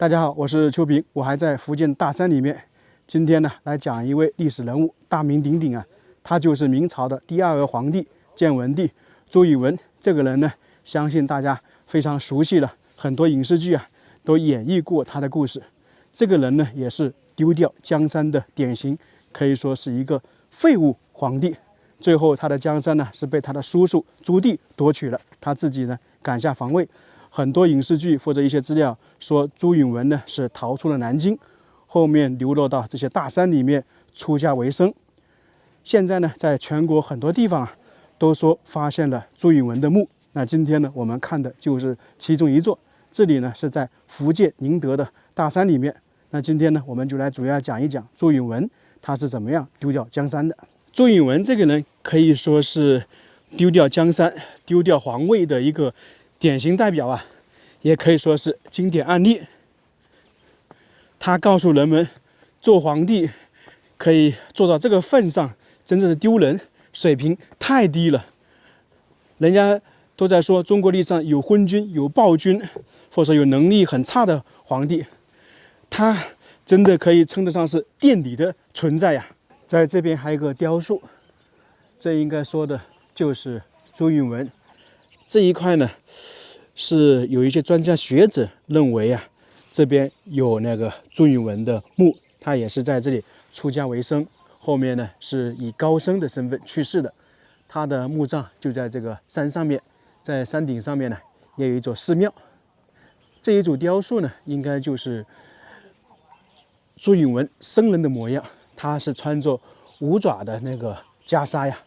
大家好，我是邱平，我还在福建大山里面。今天呢，来讲一位历史人物，大名鼎鼎啊，他就是明朝的第二位皇帝建文帝朱允炆。这个人呢，相信大家非常熟悉了，很多影视剧啊都演绎过他的故事。这个人呢，也是丢掉江山的典型，可以说是一个废物皇帝。最后，他的江山呢是被他的叔叔朱棣夺取了，他自己呢赶下皇位。很多影视剧或者一些资料说，朱允炆呢是逃出了南京，后面流落到这些大山里面出家为僧。现在呢，在全国很多地方啊，都说发现了朱允炆的墓。那今天呢，我们看的就是其中一座。这里呢是在福建宁德的大山里面。那今天呢，我们就来主要讲一讲朱允炆他是怎么样丢掉江山的。朱允炆这个人可以说是丢掉江山、丢掉皇位的一个典型代表啊，也可以说是经典案例。他告诉人们，做皇帝可以做到这个份上，真正是丢人，水平太低了。人家都在说中国历史上有昏君、有暴君，或者说有能力很差的皇帝，他真的可以称得上是垫底的存在呀。在这边还有一个雕塑，这应该说的就是朱允炆。这一块呢，是有一些专家学者认为啊，这边有那个朱允炆的墓，他也是在这里出家为僧，后面呢是以高僧的身份去世的。他的墓葬就在这个山上面，在山顶上面呢也有一座寺庙。这一组雕塑呢，应该就是朱允炆僧人的模样，他是穿着五爪的那个袈裟呀，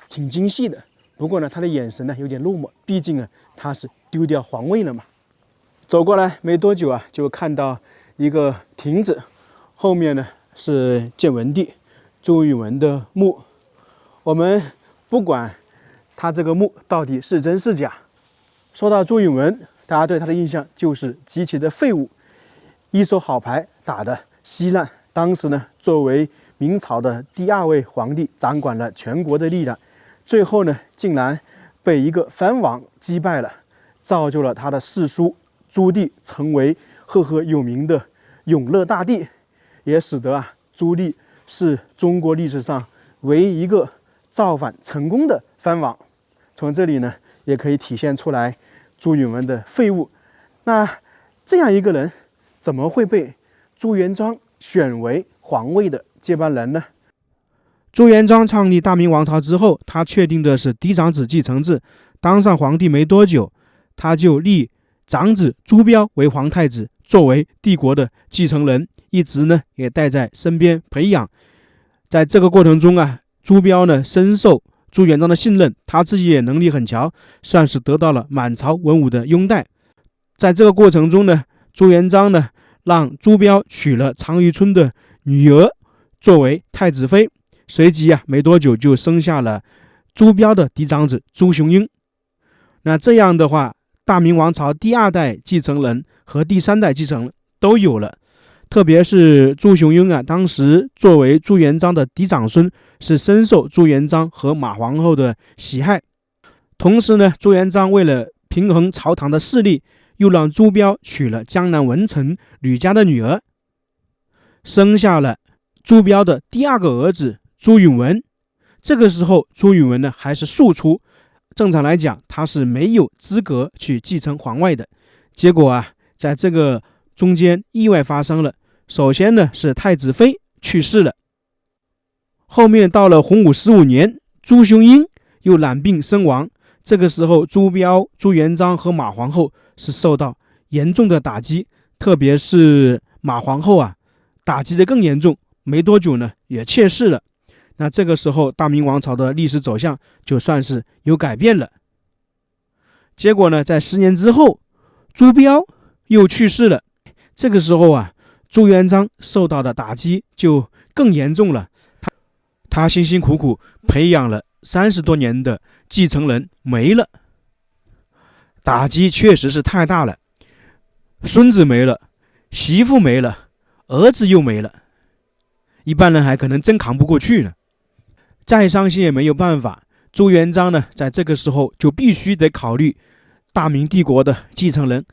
挺精细的。不过呢，他的眼神呢有点落寞，毕竟啊他是丢掉皇位了嘛。走过来没多久啊，就看到一个亭子，后面呢是建文帝朱允炆的墓。我们不管他这个墓到底是真是假，说到朱允炆，大家对他的印象就是极其的废物，一手好牌打得稀烂。当时呢，作为明朝的第二位皇帝，掌管了全国的力量。最后呢，竟然被一个藩王击败了，造就了他的世叔朱棣成为赫赫有名的永乐大帝，也使得朱棣是中国历史上唯一一个造反成功的藩王。从这里呢，也可以体现出来朱允炆的废物。那这样一个人，怎么会被朱元璋选为皇位的接班人呢？朱元璋创立大明王朝之后，他确定的是嫡长子继承制。当上皇帝没多久，他就立长子朱标为皇太子，作为帝国的继承人，一直呢也带在身边培养。在这个过程中啊，朱标呢深受朱元璋的信任，他自己也能力很强，算是得到了满朝文武的拥戴。在这个过程中呢，朱元璋呢让朱标娶了常遇春的女儿作为太子妃。随即没多久就生下了朱标的嫡长子朱雄英。那这样的话，大明王朝第二代继承人和第三代继承人都有了。特别是朱雄英当时作为朱元璋的嫡长孙，是深受朱元璋和马皇后的喜爱。同时呢，朱元璋为了平衡朝堂的势力，又让朱标娶了江南文臣吕家的女儿，生下了朱标的第二个儿子朱允炆。这个时候朱允炆呢还是庶出，正常来讲他是没有资格去继承皇位的。结果在这个中间意外发生了。首先呢是太子妃去世了，后面到了洪武15年，朱雄英又染病身亡。这个时候朱标、朱元璋和马皇后是受到严重的打击，特别是马皇后打击的更严重，没多久呢也切世了。那这个时候大明王朝的历史走向就算是有改变了。结果呢，在10年之后，朱标又去世了。这个时候朱元璋受到的打击就更严重了。他辛辛苦苦培养了30多年的继承人没了，打击确实是太大了。孙子没了，媳妇没了，儿子又没了，一般人还可能真扛不过去呢。再伤心也没有办法，朱元璋呢，在这个时候就必须得考虑大明帝国的继承人。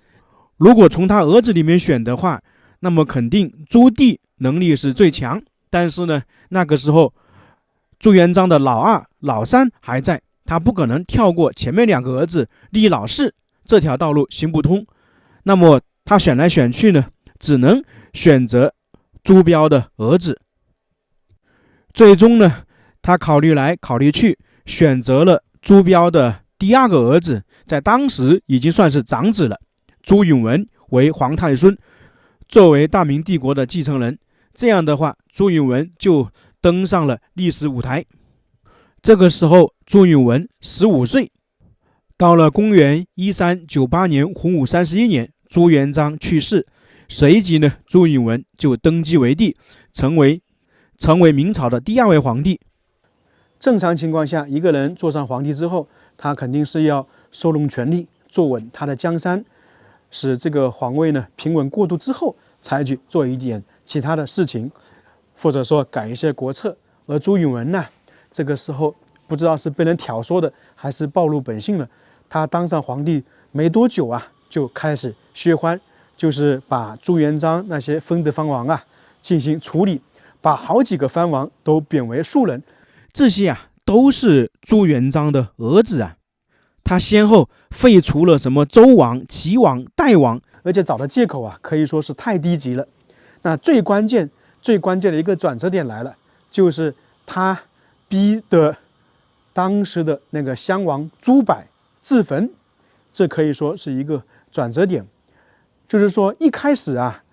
如果从他儿子里面选的话，那么肯定朱棣能力是最强。但是呢，那个时候朱元璋的老二、老三还在，他不可能跳过前面2个儿子立老四，这条道路行不通。那么他选来选去呢，只能选择朱标的儿子。最终呢，他考虑来考虑去，选择了朱标的第2个儿子，在当时已经算是长子了，朱允炆为皇太孙，作为大明帝国的继承人。这样的话，朱允炆就登上了历史舞台。这个时候，朱允炆15岁。到了公元1398年洪武31年，朱元璋去世，随即呢，朱允炆就登基为帝，成为明朝的第2位皇帝。正常情况下，一个人坐上皇帝之后，他肯定是要收拢权力，坐稳他的江山，使这个皇位呢平稳过渡之后，才去做一点其他的事情，或者说改一些国策。而朱允炆呢，这个时候不知道是被人挑唆的，还是暴露本性了。他当上皇帝没多久啊，就开始削藩，就是把朱元璋那些封的藩王啊进行处理，把好几个藩王都贬为庶人。这些啊都是朱元璋的儿子啊。他先后废除了什么周王、齐王、代王，而且找的借口啊可以说是太低级了。那最关键的一个转折点来了，就是他逼得当时的那个襄王朱柏自焚，这可以说是一个转折点。就是说一开始啊，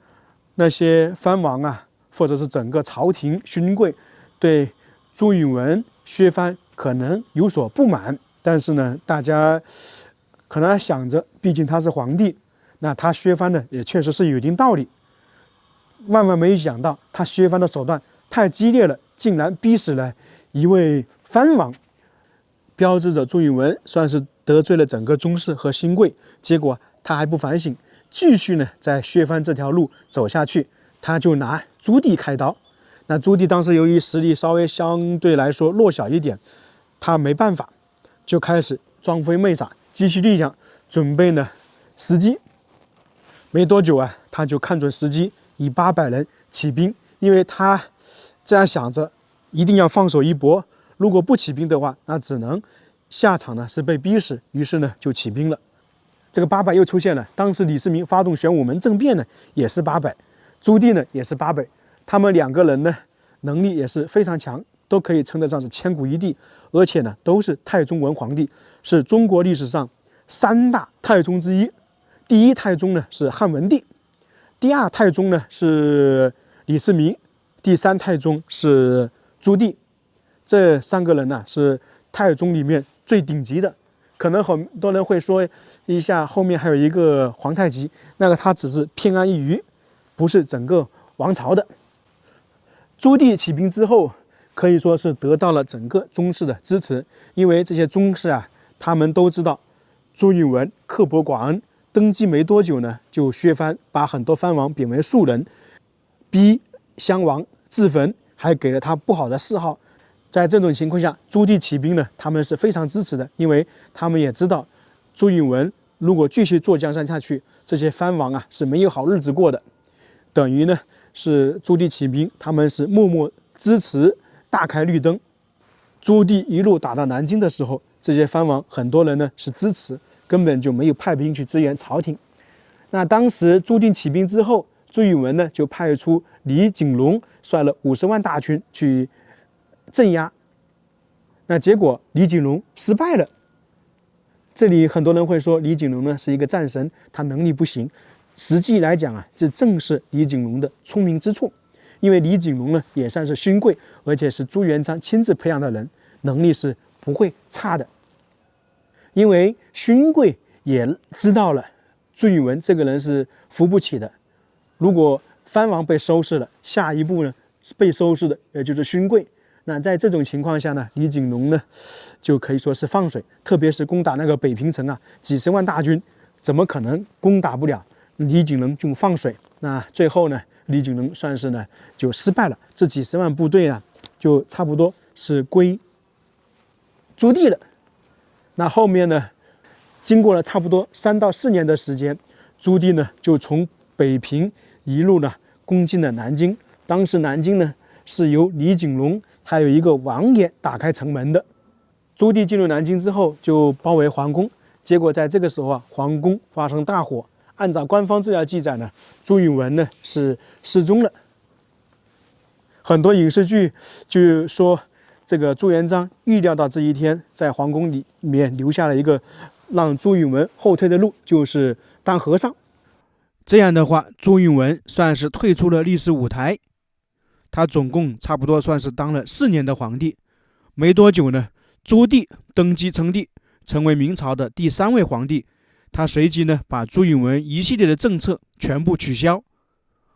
那些藩王啊，或者是整个朝廷勋贵对朱允炆削藩可能有所不满，但是呢，大家可能想着，毕竟他是皇帝，那他削藩呢也确实是有一定道理。万万没想到，他削藩的手段太激烈了，竟然逼死了一位藩王，标志着朱允炆算是得罪了整个宗室和新贵。结果他还不反省，继续呢在削藩这条路走下去，他就拿朱棣开刀。那朱棣当时由于实力稍微相对来说弱小一点，他没办法，就开始装疯卖傻，积蓄力量，准备呢时机。没多久啊，他就看准时机，以800人起兵，因为他这样想着，一定要放手一搏。如果不起兵的话，那只能下场呢是被逼死。于是呢就起兵了。这个800又出现了。当时李世民发动玄武门政变呢，也是800，朱棣呢也是800。他们2个人呢能力也是非常强，都可以称得上是千古一帝，而且呢都是太宗文皇帝，是中国历史上3大太宗之一。第1太宗呢是汉文帝，第2太宗呢是李世民，第3太宗是朱棣。这3个人呢是太宗里面最顶级的。可能很多人会说一下，后面还有一个皇太极，那个他只是偏安一隅，不是整个王朝的。朱棣起兵之后，可以说是得到了整个宗室的支持，因为这些宗室啊，他们都知道朱允炆刻薄寡恩，登基没多久呢，就削藩，把很多藩王贬为庶人，逼襄王自焚，还给了他不好的谥号。在这种情况下，朱棣起兵呢，他们是非常支持的，因为他们也知道朱允炆如果继续坐江山下去，这些藩王啊是没有好日子过的。等于呢是朱棣起兵，他们是默默支持，大开绿灯。朱棣一路打到南京的时候，这些藩王很多人呢是支持，根本就没有派兵去支援朝廷。那当时朱棣起兵之后，朱允炆呢就派出李景龙率了50万大军去镇压。那结果李景龙失败了。这里很多人会说李景龙呢是一个战神，他能力不行。实际来讲啊，这正是李景龙的聪明之处。因为李景龙呢也算是勋贵，而且是朱元璋亲自培养的人，能力是不会差的。因为勋贵也知道了朱允炆这个人是扶不起的，如果藩王被收拾了，下一步呢被收拾的也就是勋贵。那在这种情况下呢，李景龙呢就可以说是放水，特别是攻打那个北平城啊，几十万大军怎么可能攻打不了？李景龙就放水。那最后呢，李景龙算是呢就失败了，这几十万部队啊就差不多是归朱棣了。那后面呢，经过了差不多3到4年的时间，朱棣呢就从北平一路呢攻进了南京。当时南京呢是由李景隆还有一个王衍打开城门的。朱棣进入南京之后就包围皇宫，结果在这个时候啊，皇宫发生大火。按照官方资料记载呢，朱允炆呢是失踪了。很多影视剧就说这个朱元璋预料到这一天，在皇宫里面留下了一个让朱允炆后退的路，就是当和尚。这样的话，朱允炆算是退出了历史舞台。他总共差不多算是当了4年的皇帝。没多久呢，朱棣登基称帝，成为明朝的第3位皇帝。他随即呢，把朱允炆一系列的政策全部取消，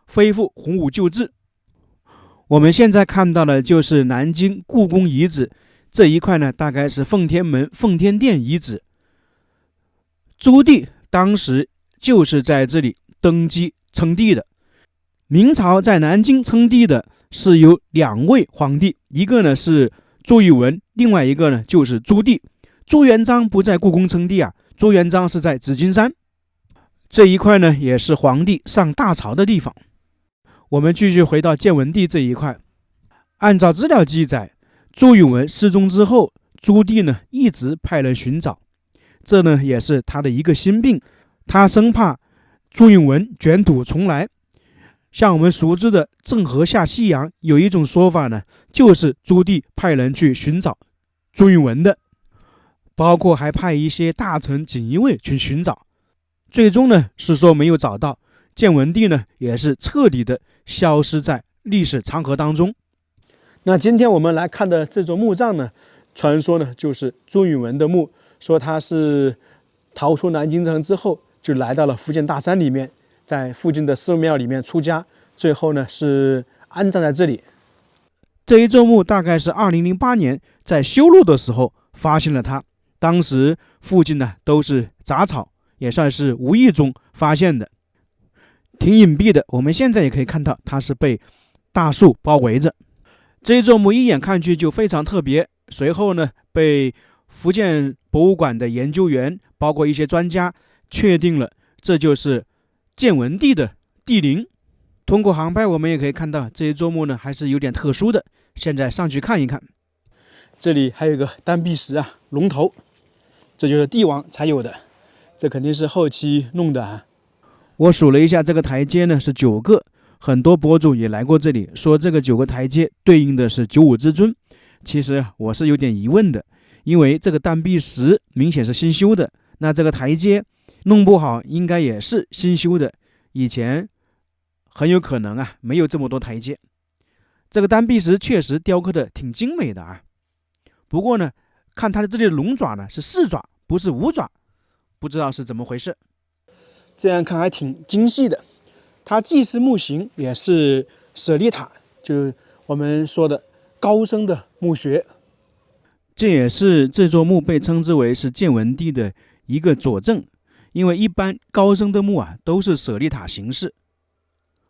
恢复洪武旧制。我们现在看到的就是南京故宫遗址这一块呢，大概是奉天门奉天殿遗址。朱棣当时就是在这里登基称帝的。明朝在南京称帝的是有2位皇帝，一个呢是朱允炆，另外一个呢就是朱棣。朱元璋不在故宫称帝啊，朱元璋是在紫金山。这一块呢也是皇帝上大朝的地方。我们继续回到建文帝这一块。按照资料记载，朱允炆失踪之后，朱棣呢一直派人寻找，这呢也是他的一个心病，他生怕朱允炆卷土重来。像我们熟知的郑和下西洋，有一种说法呢，就是朱棣派人去寻找朱允炆的，包括还派一些大臣锦衣卫去寻找，最终呢是说没有找到。建文帝呢也是彻底的消失在历史长河当中。那今天我们来看的这座墓葬呢，传说呢就是朱允炆的墓，说他是逃出南京城之后，就来到了福建大山里面，在附近的寺庙里面出家，最后呢是安葬在这里。这一座墓大概是2008年在修路的时候发现了它，当时附近呢都是杂草，也算是无意中发现的，挺隐蔽的。我们现在也可以看到它是被大树包围着。这一座墓一眼看去就非常特别，随后呢被福建博物馆的研究员包括一些专家确定了这就是建文帝的帝陵。通过航拍我们也可以看到这一座墓呢还是有点特殊的，现在上去看一看。这里还有一个单璧石啊，龙头，这就是帝王才有的，这肯定是后期弄的啊。我数了一下，这个台阶呢是9个，很多博主也来过这里，说这个9个台阶对应的是95之尊。其实我是有点疑问的，因为这个单璧石明显是新修的，那这个台阶弄不好应该也是新修的，以前很有可能啊没有这么多台阶。这个单璧石确实雕刻的挺精美的啊，不过呢看它的这里的龙爪呢是4爪不是5爪，不知道是怎么回事。这样看还挺精细的。它既是墓形，也是舍利塔，就是我们说的高僧的墓穴。这也是这座墓被称之为是建文帝的一个佐证，因为一般高僧的墓啊都是舍利塔形式，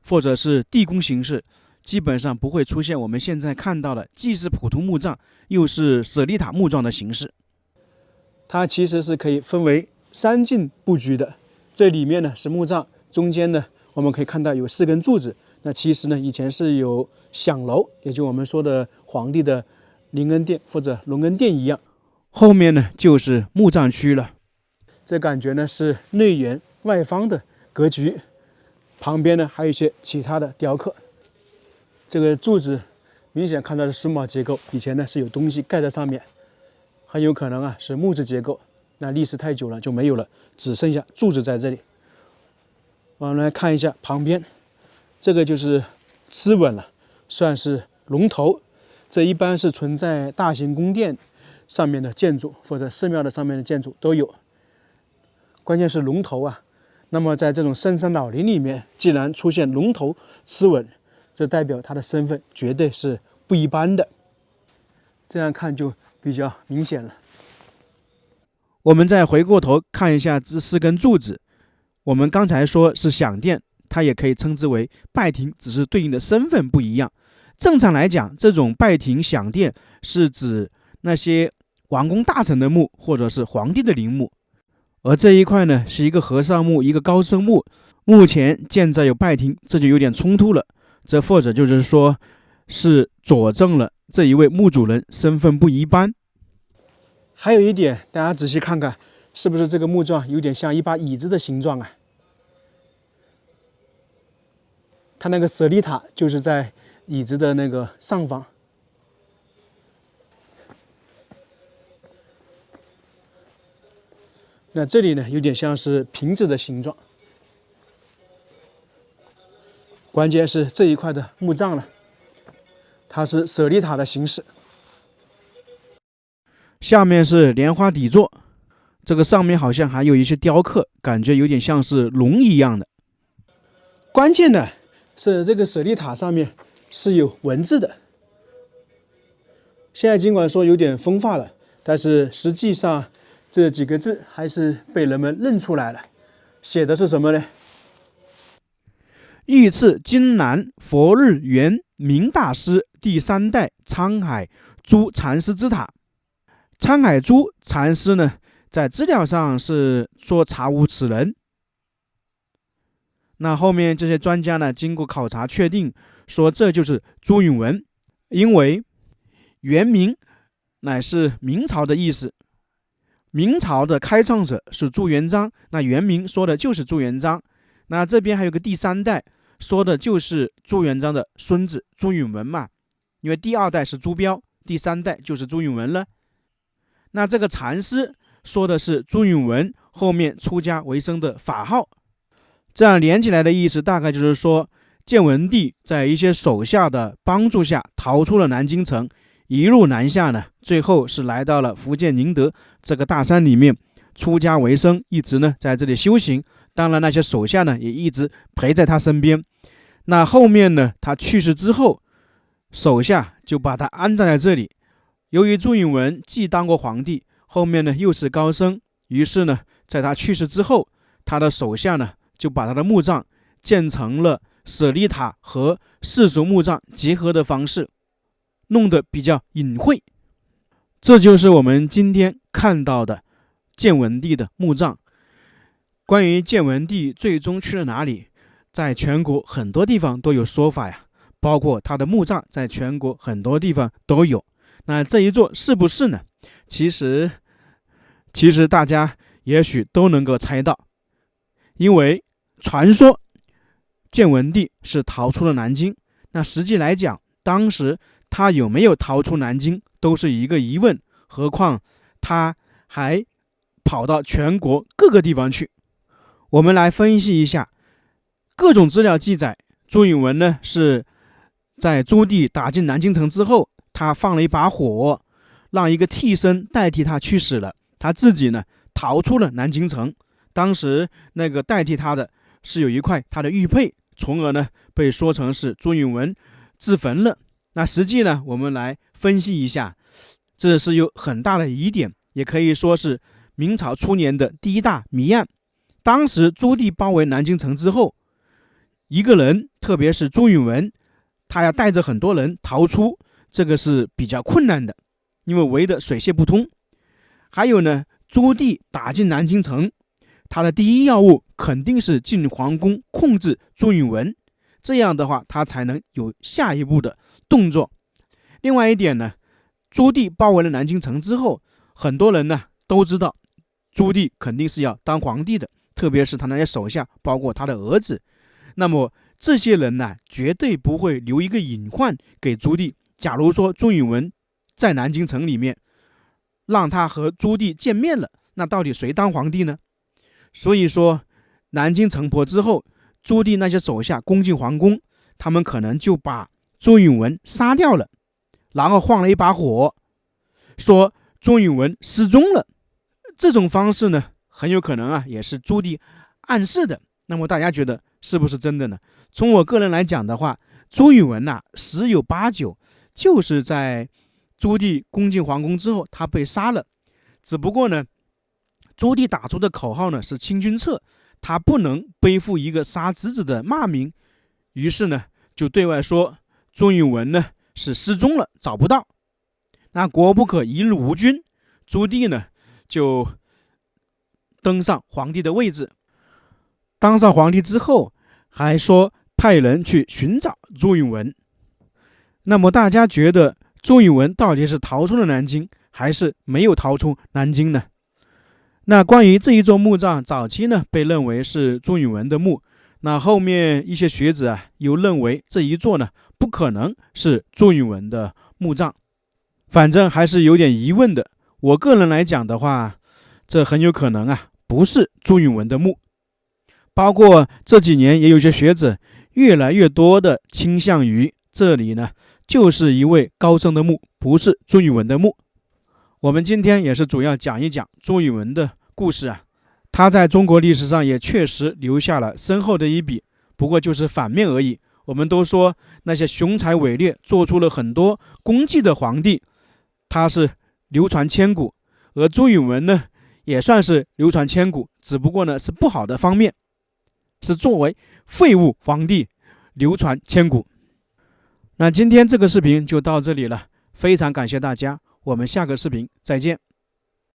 或者是地宫形式，基本上不会出现我们现在看到的既是普通墓葬又是舍利塔墓葬的形式。它其实是可以分为3进布局的，这里面呢是墓葬，中间呢我们可以看到有4根柱子，那其实呢以前是有享楼，也就我们说的皇帝的灵恩殿或者隆恩殿一样。后面呢就是墓葬区了，这感觉呢是内圆外方的格局，旁边呢还有一些其他的雕刻。这个柱子明显看到是榫卯结构，以前呢是有东西盖在上面，很有可能啊是木质结构，那历史太久了就没有了，只剩下柱子在这里。我们来看一下旁边，这个就是螭吻了，算是龙头。这一般是存在大型宫殿上面的建筑或者寺庙的上面的建筑都有，关键是龙头啊。那么在这种深山老林里面，既然出现龙头螭吻，这代表他的身份绝对是不一般的，这样看就比较明显了。我们再回过头看一下这4根柱子，我们刚才说是享殿，它也可以称之为拜亭，只是对应的身份不一样。正常来讲，这种拜亭享殿是指那些王公大臣的墓或者是皇帝的陵墓，而这一块呢是一个和尚墓，一个高僧墓，目前建在有拜亭，这就有点冲突了。这或者就是说是佐证了这一位墓主人身份不一般。还有一点，大家仔细看看，是不是这个木状有点像一把椅子的形状啊？它那个舍利塔就是在椅子的那个上方。那这里呢，有点像是瓶子的形状。关键是这一块的墓葬了，它是舍利塔的形式。下面是莲花底座，这个上面好像还有一些雕刻，感觉有点像是龙一样的。关键的是这个舍利塔上面是有文字的。现在尽管说有点风化了，但是实际上这几个字还是被人们认出来了。写的是什么呢？御赐金南佛日元明大师第3代沧海珠禅师之塔。沧海珠禅师呢，在资料上是说查无此人。那后面这些专家呢，经过考察确定，说这就是朱允文，因为元明乃是明朝的意思，明朝的开创者是朱元璋，那元明说的就是朱元璋。那这边还有个第3代，说的就是朱元璋的孙子朱允文嘛，因为第2代是朱标，第3代就是朱允文了。那这个禅师说的是朱允文后面出家为僧的法号，这样连起来的意思大概就是说，建文帝在一些手下的帮助下逃出了南京城，一路南下呢，最后是来到了福建宁德这个大山里面出家为僧，一直呢在这里修行。当然那些手下呢也一直陪在他身边。那后面呢他去世之后，手下就把他安葬在这里。由于朱允文既当过皇帝，后面呢又是高僧，于是呢在他去世之后，他的手下呢就把他的墓葬建成了舍利塔和世俗墓葬结合的方式，弄得比较隐晦。这就是我们今天看到的建文帝的墓葬。关于建文帝最终去了哪里，在全国很多地方都有说法呀，包括他的墓葬在全国很多地方都有。那这一座是不是呢？其实大家也许都能够猜到，因为传说建文帝是逃出了南京，那实际来讲，当时他有没有逃出南京都是一个疑问，何况他还跑到全国各个地方去。我们来分析一下各种资料记载，朱允文呢是在朱棣打进南京城之后，他放了一把火，让一个替身代替他去死了，他自己呢逃出了南京城。当时那个代替他的是有一块他的玉佩，从而呢被说成是朱允文自焚了。那实际呢我们来分析一下，这是有很大的疑点，也可以说是明朝初年的第一大谜案。当时朱棣包围南京城之后，一个人，特别是朱允文，他要带着很多人逃出，这个是比较困难的，因为围得水泄不通。还有呢，朱棣打进南京城，他的第一要务肯定是进皇宫控制朱允文，这样的话他才能有下一步的动作。另外一点呢，朱棣包围了南京城之后，很多人呢都知道朱棣肯定是要当皇帝的，特别是他那些手下，包括他的儿子。那么这些人呢，绝对不会留一个隐患给朱棣。假如说朱允文在南京城里面让他和朱棣见面了，那到底谁当皇帝呢？所以说南京城破之后，朱棣那些手下攻进皇宫，他们可能就把朱允文杀掉了，然后放了一把火，说朱允文失踪了。这种方式呢，很有可能也是朱棣暗示的。那么大家觉得是不是真的呢？从我个人来讲的话，朱允文十有八九就是在朱棣攻进皇宫之后，他被杀了。只不过呢，朱棣打出的口号呢是清君侧，他不能背负一个杀侄子的骂名，于是呢就对外说朱允文呢是失踪了，找不到。那国不可一日无君，朱棣呢就登上皇帝的位置。当上皇帝之后，还说派人去寻找朱允炆。那么大家觉得朱允炆到底是逃出了南京，还是没有逃出南京呢？那关于这一座墓葬，早期呢被认为是朱允炆的墓，那后面一些学者又认为这一座呢不可能是朱允炆的墓葬，反正还是有点疑问的。我个人来讲的话，这很有可能不是朱允炆的墓。包括这几年也有些学者越来越多的倾向于这里呢就是一位高僧的墓，不是朱允炆的墓。我们今天也是主要讲一讲朱允炆的故事他在中国历史上也确实留下了深厚的一笔，不过就是反面而已。我们都说那些雄才伟略做出了很多功绩的皇帝，他是流传千古，而朱允炆呢也算是流传千古，只不过呢是不好的方面，是作为废物皇帝流传千古。那今天这个视频就到这里了，非常感谢大家，我们下个视频再见。